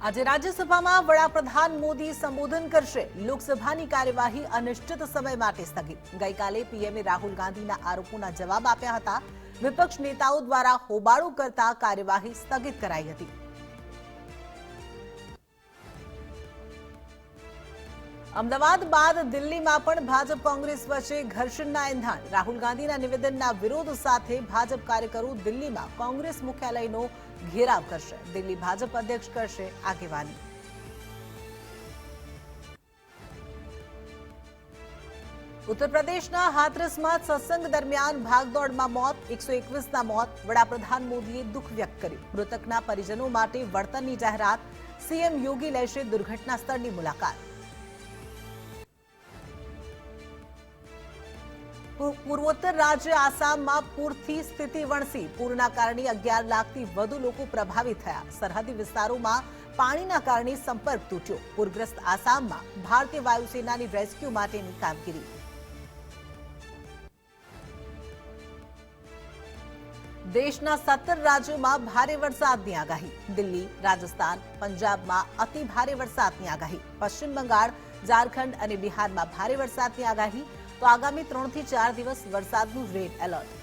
આજે રાજ્યસભામાં વડાપ્રધાન મોદી સંબોધન કરશે. લોકસભાની કાર્યવાહી અનિશ્ચિત સમય માટે સ્થગિત. ગઈકાલે પીએમએ રાહુલ ગાંધીના આરોપોના જવાબ આપ્યા હતા. વિપક્ષ નેતાઓ દ્વારા હોબાળો કરતા કાર્યવાહી સ્થગિત કરાઈ હતી. અમદાવાદ બાદ દિલ્હીમાં પણ ભાજપ કોંગ્રેસ વચ્ચે ઘર્ષણના એંધાણ. રાહુલ ગાંધીના નિવેદનના વિરોધ સાથે ભાજપ કાર્યકરો દિલ્હીમાં કોંગ્રેસ મુખ્યાલયનો ઘેરાવ કરશે. દિલ્હી ભાજપ અધ્યક્ષ કરશે આગેવાની. ઉત્તર પ્રદેશના હાથરસમાં સત્સંગ દરમિયાન ભાગદોડમાં મોત, 121ના મોત. વડાપ્રધાન મોદીએ દુઃખ વ્યક્ત કર્યું. મૃતકના પરિજનો માટે વળતરની જાહેરાત. સીએમ યોગી લેશે દુર્ઘટના સ્થળની મુલાકાત. પૂર્વોત્તર રાજ્ય આસામમાં પૂરથી સ્થિતિ વણસી. પૂરના કારણે 11 લાખથી વધુ લોકો પ્રભાવિત થયા. સરહદી વિસ્તારોમાં પાણીના કારણે સંપર્ક તૂટ્યો. પૂરગ્રસ્ત આસામમાં ભારતીય વાયુસેનાની રેસ્ક્યુ માટેની કામગીરી. દેશના 17 રાજ્યોમાં ભારે વરસાદની આગાહી. દિલ્હી, રાજસ્થાન, પંજાબમાં અતિ ભારે વરસાદની આગાહી. પશ્ચિમ બંગાળ, ઝારખંડ અને બિહારમાં ભારે વરસાદની આગાહી. તો આગામી 3 થી 4 દિવસ વરસાદનું રેડ એલર્ટ.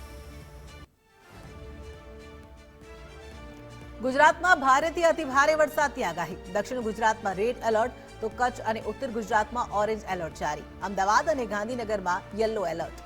ગુજરાતમાં ભારેથી અતિ ભારે વરસાદની આગાહી. દક્ષિણ ગુજરાતમાં રેડ એલર્ટ તો કચ્છ અને ઉત્તર ગુજરાતમાં ઓરેન્જ એલર્ટ જારી. અમદાવાદ અને ગાંધીનગરમાં યલો એલર્ટ.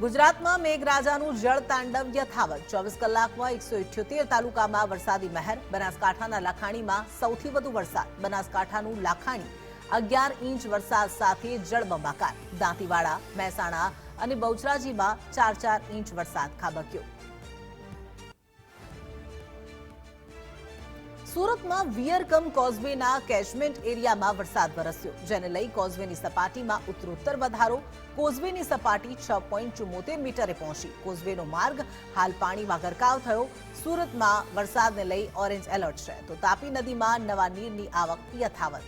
ગુજરાતમાં મેઘરાજાનું જળતાંડવ યથાવત. 24 કલાકમાં 178 તાલુકામાં વરસાદી મહેર. બનાસકાંઠાના લાખાણીમાં સૌથી વધુ વરસાદ. બનાસકાંઠાનું લાખાણી 11 ઇંચ વરસાદ સાથે જળબંબાકાર. દાંતીવાડા, મહેસાણા અને બહુચરાજીમાં 4 ઇંચ વરસાદ ખાબક્યો. સુરતમાં વિયરકમ કોઝવેના કેચમેન્ટ એરિયામાં વરસાદ વરસ્યો, જેને લઈ કોઝવેની સપાટીમાં ઉત્તરોત્તર વધારો. કોઝવેની સપાટી 6.74 મીટરે પહોંચી. કોઝવેનો માર્ગ હાલ પાણીમાં ગરકાવ થયો. સુરતમાં વરસાદને લઈ ઓરેન્જ એલર્ટ છે, તો તાપી નદીમાં નવા નીરની આવક યથાવત.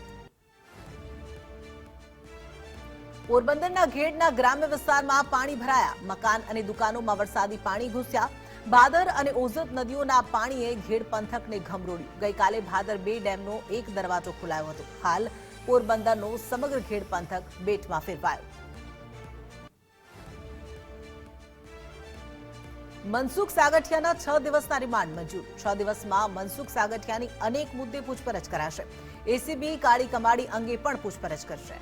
પોરબંદરના ઘેડના ગ્રામ્ય વિસ્તારમાં પાણી ભરાયા. મકાન અને દુકાનોમાં વરસાદી પાણી ઘૂસ્યા. ભાદર અને ઓઝત નદીઓના પાણીએ ઘેડ પંથકને ઘમરોળ્યું. ગઈકાલે ભાદર 2 ડેમનો એક દરવાજો ખોલાયો હતો. હાલ પોરબંદરનો સમગ્ર ઘેડ પંથક બેટમાં ફેરવાયો. મનસુખ સાગઠિયાના 6 દિવસના રિમાન્ડ મંજૂર. 6 દિવસમાં મનસુખ સાગઠિયાની અનેક મુદ્દે પૂછપરછ કરાશે. એસીબી કાળી કમાડી અંગે પણ પૂછપરછ કરશે.